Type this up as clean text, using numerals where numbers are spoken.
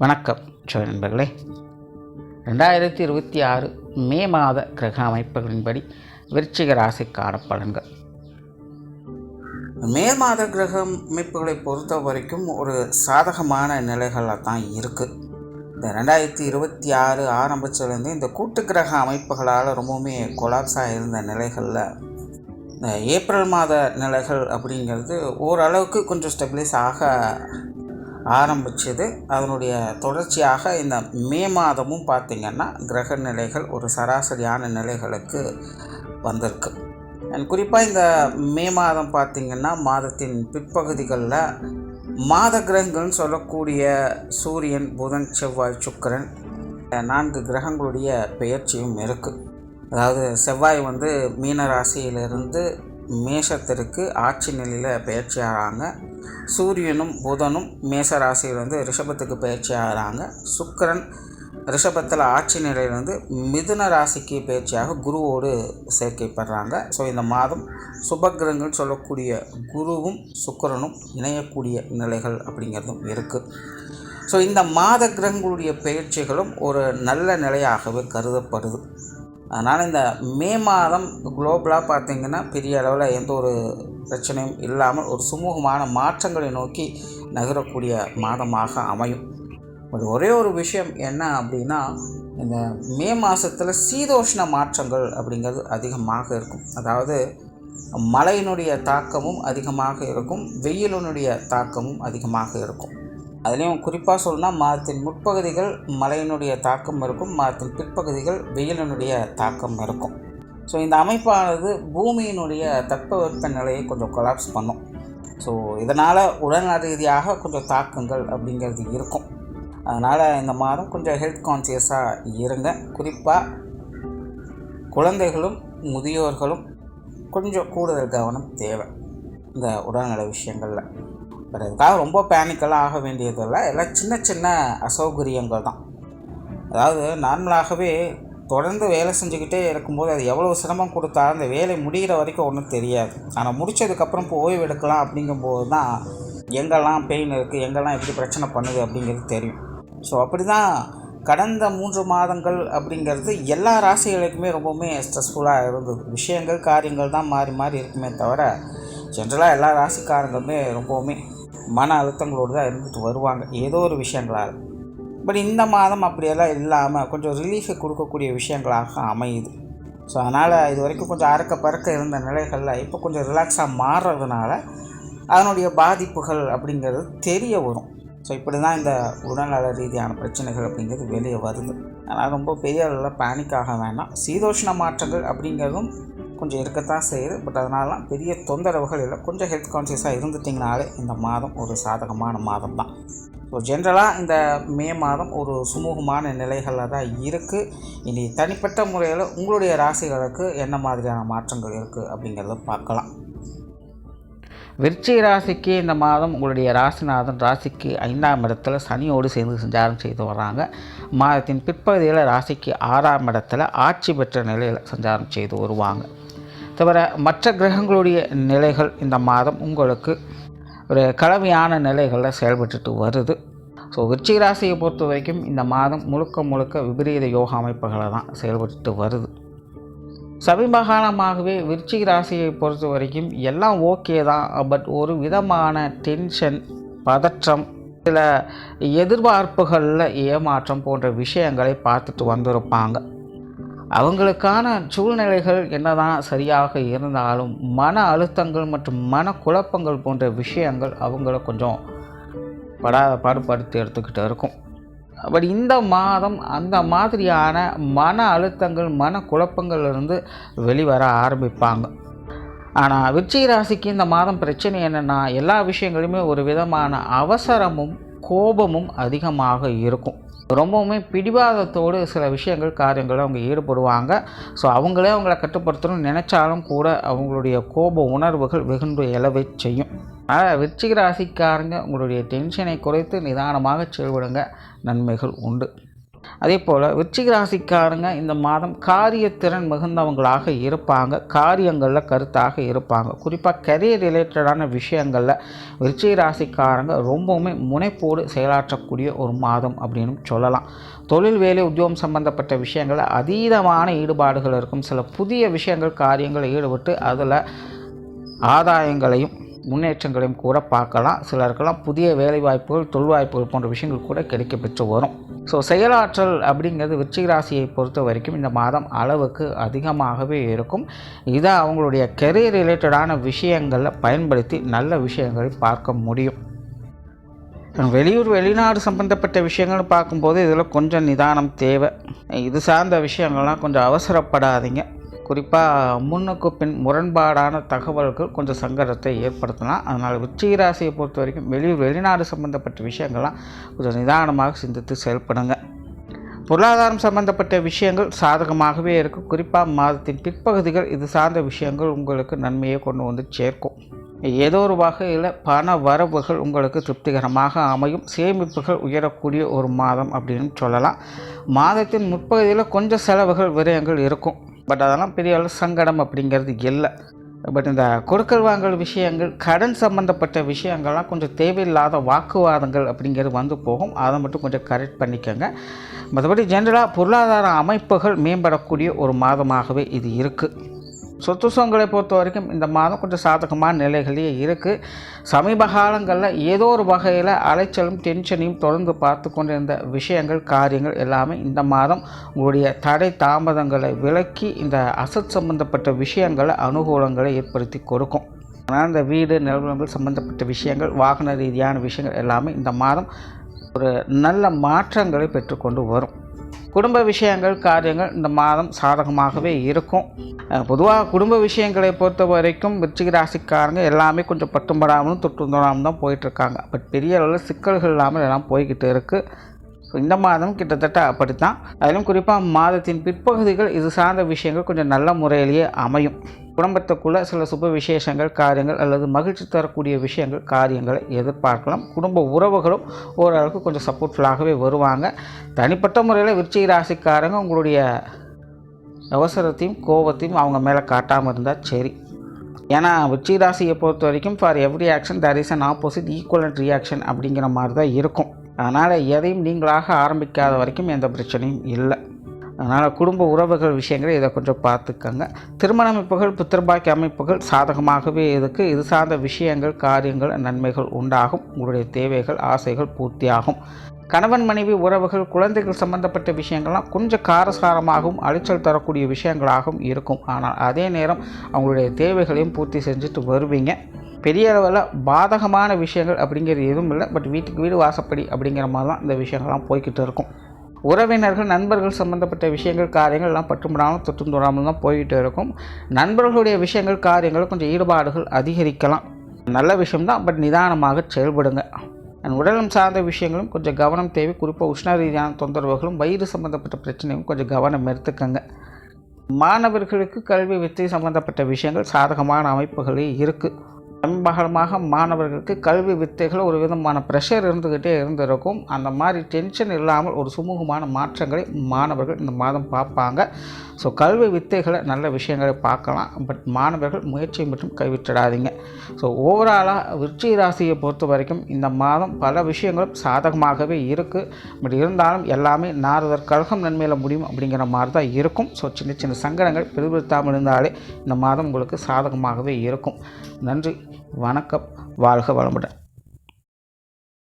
வணக்கம் நண்பர்களே. 2026 மே மாத கிரக அமைப்புகளின்படி விருச்சிக ராசிக்கான பலன்கள். மே மாத கிரக அமைப்புகளை பொறுத்த வரைக்கும் ஒரு சாதகமான நிலைகளில் தான் இருக்குது. இந்த 2026 ஆரம்பித்ததுலேருந்து இந்த கூட்டு கிரக அமைப்புகளால் ரொம்பவுமே கொலாப்ஸாக இருந்த நிலைகளில் இந்த ஏப்ரல் மாத நிலைகள் அப்படிங்கிறது ஓரளவுக்கு கொஞ்சம் ஸ்டெபிலைஸ் ஆக ஆரம்பிச்சது. அதனுடைய தொடர்ச்சியாக இந்த மே மாதமும் பார்த்திங்கன்னா கிரக நிலைகள் ஒரு சராசரியான நிலைகளுக்கு வந்திருக்கு. குறிப்பாக இந்த மே மாதம் பார்த்திங்கன்னா மாதத்தின் பிற்பகுதிகளில் மாத கிரகங்கள்னு சொல்லக்கூடிய சூரியன், புதன், செவ்வாய், சுக்கிரன் 4 கிரகங்களுடைய பெயர்ச்சியும் இருக்குது. அதாவது செவ்வாய் மீன ராசியிலிருந்து மேஷத்திற்கு ஆட்சி நிலையில் பயிற்சி ஆகிறாங்க. சூரியனும் புதனும் மேஷ ராசியிலிருந்து ரிஷபத்துக்கு பயிற்சி ஆகிறாங்க. சுக்கிரன் ரிஷபத்தில் ஆட்சி நிலையிலிருந்து மிதுன ராசிக்கு பயிற்சியாக குருவோடு சேர்க்கைப்படுறாங்க. ஸோ இந்த மாதம் சுபகிரகங்கள் சொல்லக்கூடிய குருவும் சுக்கிரனும் இணையக்கூடிய நிலைகள் அப்படிங்கிறதும் இருக்குது. ஸோ இந்த மாத கிரகங்களுடைய பயிற்சிகளும் ஒரு நல்ல நிலையாகவே கருதப்படுது. அதனால் இந்த மே மாதம் குளோபலாக பார்த்திங்கன்னா பெரிய அளவில் எந்த ஒரு பிரச்சனையும் இல்லாமல் ஒரு சுமூகமான மாற்றங்களை நோக்கி நகரக்கூடிய மாதமாக அமையும். ஒரே ஒரு விஷயம் என்ன அப்படின்னா, இந்த மே மாதத்தில் சீதோஷ்ண மாற்றங்கள் அப்படிங்கிறது அதிகமாக இருக்கும். அதாவது மழையினுடைய தாக்கமும் அதிகமாக இருக்கும், வெயிலினுடைய தாக்கமும் அதிகமாக இருக்கும். அதுலேயும் குறிப்பாக சொல்லணும்னா மாதத்தின் முற்பகுதிகள் மழையினுடைய தாக்கம் இருக்கும், மாதத்தின் பிற்பகுதிகள் வெயிலினுடைய தாக்கம் இருக்கும். ஸோ இந்த அமைப்பானது பூமியினுடைய தட்பவெப்ப நிலையை கொஞ்சம் கொலாப்ஸ் பண்ணும். ஸோ இதனால் உடல்நல ரீதியாக கொஞ்சம் தாக்கங்கள் அப்படிங்கிறது இருக்கும். அதனால் இந்த மாதம் கொஞ்சம் ஹெல்த் கான்சியஸாக இருங்க. குறிப்பாக குழந்தைகளும் முதியோர்களும் கொஞ்சம் கூடுதல் கவனம் தேவை இந்த உடல்நல விஷயங்களில். பட் அதுக்காக ரொம்ப பேனிக்கெல்லாம் ஆக வேண்டியதில்லை. எல்லாம் சின்ன சின்ன அசௌகரியங்கள் தான். அதாவது நார்மலாகவே தொடர்ந்து வேலை செஞ்சுக்கிட்டே இருக்கும்போது அது எவ்வளோ சிரமம் கொடுத்தாலும் அந்த வேலை முடிகிற வரைக்கும் ஒன்றும் தெரியாது. ஆனால் முடித்ததுக்கப்புறம் இப்போ ஓய்வு எடுக்கலாம் அப்படிங்கும்போது தான் எங்கெல்லாம் பெயின் இருக்குது, எங்கெல்லாம் எப்படி பிரச்சனை பண்ணுது அப்படிங்கிறது தெரியும். ஸோ அப்படி தான் கடந்த 3 மாதங்கள் அப்படிங்கிறது எல்லா ராசிகளுக்குமே ரொம்பவுமே ஸ்ட்ரெஸ்ஃபுல்லாக இருந்தது. விஷயங்கள் காரியங்கள் தான் மாறி மாறி இருக்குமே தவிர ஜென்ரலாக எல்லா ராசிக்காரங்களுமே ரொம்பவுமே மன அழுத்தங்களோடு தான் இருந்துட்டு வருவாங்க ஏதோ ஒரு விஷயங்களால். பட் இந்த மாதம் அப்படியெல்லாம் இல்லாமல் கொஞ்சம் ரிலீஃபை கொடுக்கக்கூடிய விஷயங்களாக அமையுது. ஸோ அதனால் இது வரைக்கும் கொஞ்சம் அறக்க பறக்க இருந்த நிலைகளில் இப்போ கொஞ்சம் ரிலாக்ஸாக மாறுறதுனால அதனுடைய பாதிப்புகள் அப்படிங்கிறது தெரிய வரும். ஸோ இப்படி தான் இந்த உடல்நல ரீதியான பிரச்சனைகள் அப்படிங்கிறது வெளியே வருது. அதனால் ரொம்ப பெரிய அளவில் பேனிக் ஆக வேண்டாம். சீதோஷ்ண மாற்றங்கள் அப்படிங்கிறதும் கொஞ்சம் இருக்கத்தான் செய்யுது. பட் அதனாலலாம் பெரிய தொந்தரவுகள் இல்லை. கொஞ்சம் ஹெல்த் கான்சியஸாக இருந்துட்டிங்கனாலே இந்த மாதம் ஒரு சாதகமான மாதம் தான். ஸோ ஜென்ரலாக இந்த மே மாதம் ஒரு சுமூகமான நிலைகளில் தான் இருக்குது. இனி தனிப்பட்ட முறையில் உங்களுடைய ராசிகளுக்கு என்ன மாதிரியான மாற்றங்கள் இருக்குது அப்படிங்கிறத பார்க்கலாம். விருச்சிக ராசிக்கு இந்த மாதம் உங்களுடைய ராசிநாதன் ராசிக்கு 5ஆம் இடத்துல சனியோடு சேர்ந்து சஞ்சாரம் செய்து வர்றாங்க. மாதத்தின் பிற்பகுதியில் ராசிக்கு 6ஆம் இடத்துல ஆட்சி பெற்ற நிலையில் சஞ்சாரம் செய்து வருவாங்க. தவிர மற்ற கிரகங்களுடைய நிலைகள் இந்த மாதம் உங்களுக்கு ஒரு கலவையான நிலைகளில் செயல்பட்டு வருது. ஸோ விருச்சிக ராசியை பொறுத்த வரைக்கும் இந்த மாதம் முழுக்க விபரீத யோக அமைப்புகளை தான் செயல்பட்டு வருது. சமீபகாலமாகவே விருச்சிக ராசியை பொறுத்த வரைக்கும் எல்லாம் ஓகே தான். பட் ஒரு விதமான டென்ஷன், பதற்றம், சில எதிர்பார்ப்புகளில் ஏமாற்றம் போன்ற விஷயங்களை பார்த்துட்டு வந்திருப்பாங்க. அவங்களுக்கான சூழ்நிலைகள் என்னதான் சரியாக இருந்தாலும் மன அழுத்தங்கள் மற்றும் மன குழப்பங்கள் போன்ற விஷயங்கள் அவங்கள கொஞ்சம் பாடுபடுத்தி எடுத்துக்கிட்டு இருக்கும். பட் இந்த மாதம் அந்த மாதிரியான மன அழுத்தங்கள், மன குழப்பங்கள்லேருந்து வெளிவர ஆரம்பிப்பாங்க. ஆனால் விருச்சிக ராசிக்கு இந்த மாதம் பிரச்சனை என்னென்னா, எல்லா விஷயங்களுமே ஒரு விதமான அவசரமும் கோபமும் அதிகமாக இருக்கும். ரொம்பவுமே பிடிவாதத்தோடு சில விஷயங்கள் காரியங்களில் அவங்க ஈடுபடுவாங்க. ஸோ அவங்கள கட்டுப்படுத்தணும்னு நினச்சாலும் கூட அவங்களுடைய கோப உணர்வுகள் வெகுண்டு எழவை செய்யும். அதனால் விருச்சிக ராசிக்காரங்க உங்களுடைய டென்ஷனை குறைத்து நிதானமாக செயல்படுங்க, நன்மைகள் உண்டு. அதே போல் விருச்சிக ராசிக்காரங்க இந்த மாதம் காரியத்திறன் மிகுந்தவங்களாக இருப்பாங்க, காரியங்களில் கருத்தாக இருப்பாங்க. குறிப்பாக கரியர் ரிலேட்டடான விஷயங்களில் விருச்சிக ராசிக்காரங்க ரொம்பவுமே முனைப்போடு செயலாற்றக்கூடிய ஒரு மாதம் அப்படின்னு சொல்லலாம். தொழில், வேலை, உத்தியோகம் சம்பந்தப்பட்ட விஷயங்களில் அதீதமான ஈடுபாடுகள் இருக்கும். சில புதிய விஷயங்கள், காரியங்களில் ஈடுபட்டு அதில் ஆதாயங்களையும் முன்னேற்றங்களையும் கூட பார்க்கலாம். சிலருக்கெல்லாம் புதிய வேலை வாய்ப்புகள், தொழில் வாய்ப்புகள் போன்ற விஷயங்கள் கூட கிடைக்க பெற்று வரும். ஸோ செயலாற்றல் அப்படிங்கிறது விருச்சிக ராசியை பொறுத்த வரைக்கும் இந்த மாதம் அளவுக்கு அதிகமாகவே இருக்கும். இதை அவங்களுடைய கெரியர் ரிலேட்டடான விஷயங்களில் பயன்படுத்தி நல்ல விஷயங்களை பார்க்க முடியும். வெளியூர், வெளிநாடு சம்பந்தப்பட்ட விஷயங்கள்னு பார்க்கும்போது இதில் கொஞ்சம் நிதானம் தேவை. இது சார்ந்த விஷயங்கள்லாம் கொஞ்சம் அவசரப்படாதீங்க. குறிப்பாக முன்னுக்கு பின் முரண்பாடான தகவல்கள் கொஞ்சம் சங்கடத்தை ஏற்படுத்தலாம். அதனால் விருச்சிக ராசியை பொறுத்த வரைக்கும் வெளியூர், வெளிநாடு சம்பந்தப்பட்ட விஷயங்கள்லாம் கொஞ்சம் நிதானமாக சிந்தித்து செயல்படுங்க. பொருளாதாரம் சம்பந்தப்பட்ட விஷயங்கள் சாதகமாகவே இருக்கும். குறிப்பாக மாதத்தின் பிற்பகுதிகள் இது சார்ந்த விஷயங்கள் உங்களுக்கு நன்மையை கொண்டு வந்து சேர்க்கும். ஏதோ ஒரு வகையில் பண வரவுகள் உங்களுக்கு திருப்திகரமாக அமையும். சேமிப்புகள் உயரக்கூடிய ஒரு மாதம் அப்படின்னு சொல்லலாம். மாதத்தின் முற்பகுதியில் கொஞ்சம் செலவுகள், விரயங்கள் இருக்கும். பட் அதெல்லாம் பெரிய அளவு சங்கடம் அப்படிங்கிறது இல்லை. பட் இந்த கொடுக்கல் வாங்கல் விஷயங்கள், கடன் சம்மந்தப்பட்ட விஷயங்கள்லாம் கொஞ்சம் தேவையில்லாத வாக்குவாதங்கள் அப்படிங்கிறது வந்து போகும். அதை மட்டும் கொஞ்சம் கரெக்ட் பண்ணிக்கோங்க. மற்றபடி ஜென்ரலாக பொருளாதார அமைப்புகள் மேம்படக்கூடிய ஒரு மாதமாகவே இது இருக்குது. சொத்து சுகங்களை பொறுத்த வரைக்கும் இந்த மாதம் கொஞ்சம் சாதகமான நிலைகளே இருக்குது. சமீப காலங்களில் ஏதோ ஒரு வகையில் அலைச்சலும் டென்ஷனையும் தொடர்ந்து பார்த்து கொண்டிருந்த விஷயங்கள், காரியங்கள் எல்லாமே இந்த மாதம் உங்களுடைய தடை தாமதங்களை விலக்கி இந்த அசட் சம்பந்தப்பட்ட விஷயங்களை, அனுகூலங்களை ஏற்படுத்தி கொடுக்கும். அதனால் இந்த வீடு, நிலவரங்கள் சம்பந்தப்பட்ட விஷயங்கள், வாகன ரீதியான விஷயங்கள் எல்லாமே இந்த மாதம் ஒரு நல்ல மாற்றங்களை பெற்றுக்கொண்டு வரும். குடும்ப விஷயங்கள், காரியங்கள் இந்த மாதம் சாதகமாகவே இருக்கும். பொதுவாக குடும்ப விஷயங்களை பொறுத்த வரைக்கும் விருச்சிக ராசிக்காரங்க எல்லாமே கொஞ்சம் பட்டும்படாமலும் தொட்டுந்தோடாமல் தான் போயிட்டுருக்காங்க. பட் பெரிய அளவில் சிக்கல்கள் இல்லாமல் எல்லாம் போய்கிட்டு இருக்குது. ஸோ இந்த மாதம் கிட்டத்தட்ட அப்படித்தான். அதிலும் குறிப்பாக மாதத்தின் பிற்பகுதிகள் இது சார்ந்த விஷயங்கள் கொஞ்சம் நல்ல முறையிலேயே அமையும். குடும்பத்துக்குள்ளே சில சுப விசேஷங்கள், காரியங்கள் அல்லது மகிழ்ச்சி தரக்கூடிய விஷயங்கள், காரியங்களை எதிர்பார்க்கலாம். குடும்ப உறவுகளும் ஓரளவுக்கு கொஞ்சம் சப்போர்ட்ஃபுல்லாகவே வருவாங்க. தனிப்பட்ட முறையில் விருச்சிக ராசிக்காரங்க உங்களுடைய அவசரத்தையும் கோபத்தையும் அவங்க மேலே காட்டாமல் இருந்தால் சரி. ஏன்னா விருச்சிக ராசியை பொறுத்த வரைக்கும் for every action there is an opposite equivalent reaction அப்படிங்கிற மாதிரி தான் இருக்கும். அதனால் எதையும் நீங்களாக ஆரம்பிக்காத வரைக்கும் எந்த பிரச்சனையும் இல்லை. அதனால் குடும்ப உறவுகள் விஷயங்களை இதை கொஞ்சம் பார்த்துக்கங்க. திருமண அமைப்புகள், புத்திரபாக்கிய அமைப்புகள் சாதகமாகவே இருக்குது. இது சார்ந்த விஷயங்கள், காரியங்கள், நன்மைகள் உண்டாகும். உங்களுடைய தேவைகள், ஆசைகள் பூர்த்தியாகும். கணவன் மனைவி உறவுகள், குழந்தைகள் சம்பந்தப்பட்ட விஷயங்கள்லாம் கொஞ்சம் காரசாரமாகவும் அலைச்சல் தரக்கூடிய விஷயங்களாகவும் இருக்கும். ஆனால் அதே நேரம் அவங்களுடைய தேவைகளையும் பூர்த்தி செஞ்சுட்டு வருவீங்க. பெரிய அளவில் பாதகமான விஷயங்கள் அப்படிங்கிறது எதுவும் இல்லை. பட் வீட்டுக்கு வீடு வாசப்படி அப்படிங்கிற மாதிரி தான் இந்த விஷயங்கள்லாம் போய்கிட்டு இருக்கும். உறவினர்கள், நண்பர்கள் சம்பந்தப்பட்ட விஷயங்கள், காரியங்கள் எல்லாம் பட்டும்படாமல் தொற்றும் தொடாமல் தான் போய்கிட்டு இருக்கும். நண்பர்களுடைய விஷயங்கள், காரியங்கள் கொஞ்சம் ஈடுபாடுகள் அதிகரிக்கலாம். நல்ல விஷயம்தான். பட் நிதானமாக செயல்படுங்க. உடலம் சார்ந்த விஷயங்களும் கொஞ்சம் கவனம் தேவை. குறிப்பாக உஷ்ண ரீதியான தொந்தரவுகளும், வயிறு சம்பந்தப்பட்ட பிரச்சனையும் கொஞ்சம் கவனம் எடுத்துக்கங்க. மாணவர்களுக்கு கல்வி, வித்தை சம்பந்தப்பட்ட விஷயங்கள் சாதகமான அமைப்புகளே இருக்குது. சமீபகாலமாக மாணவர்களுக்கு கல்வி வித்தைகள் ஒரு விதமான ப்ரெஷர் இருந்துக்கிட்டே இருந்திருக்கும். அந்த மாதிரி டென்ஷன் இல்லாமல் ஒரு சுமூகமான மாற்றங்களை மாணவர்கள் இந்த மாதம் பார்ப்பாங்க. ஸோ கல்வி வித்தைகளை, நல்ல விஷயங்களை பார்க்கலாம். பட் மாணவர்கள் முயற்சியை மட்டும் கைவிட்டுடாதீங்க. ஸோ ஓவராலாக விருச்சிக ராசியை பொறுத்த வரைக்கும் இந்த மாதம் பல விஷயங்களும் சாதகமாகவே இருக்குது. பட் இருந்தாலும் எல்லாமே நாரதர் கழகம் நன்மையில் முடியும் அப்படிங்கிற மாதிரி தான் இருக்கும். ஸோ சின்ன சின்ன சங்கடங்கள் பெருவிருத்தாமல் இருந்தாலே இந்த மாதம் உங்களுக்கு சாதகமாகவே இருக்கும். நன்றி, வணக்கம், வாழ்க வளமுடன்.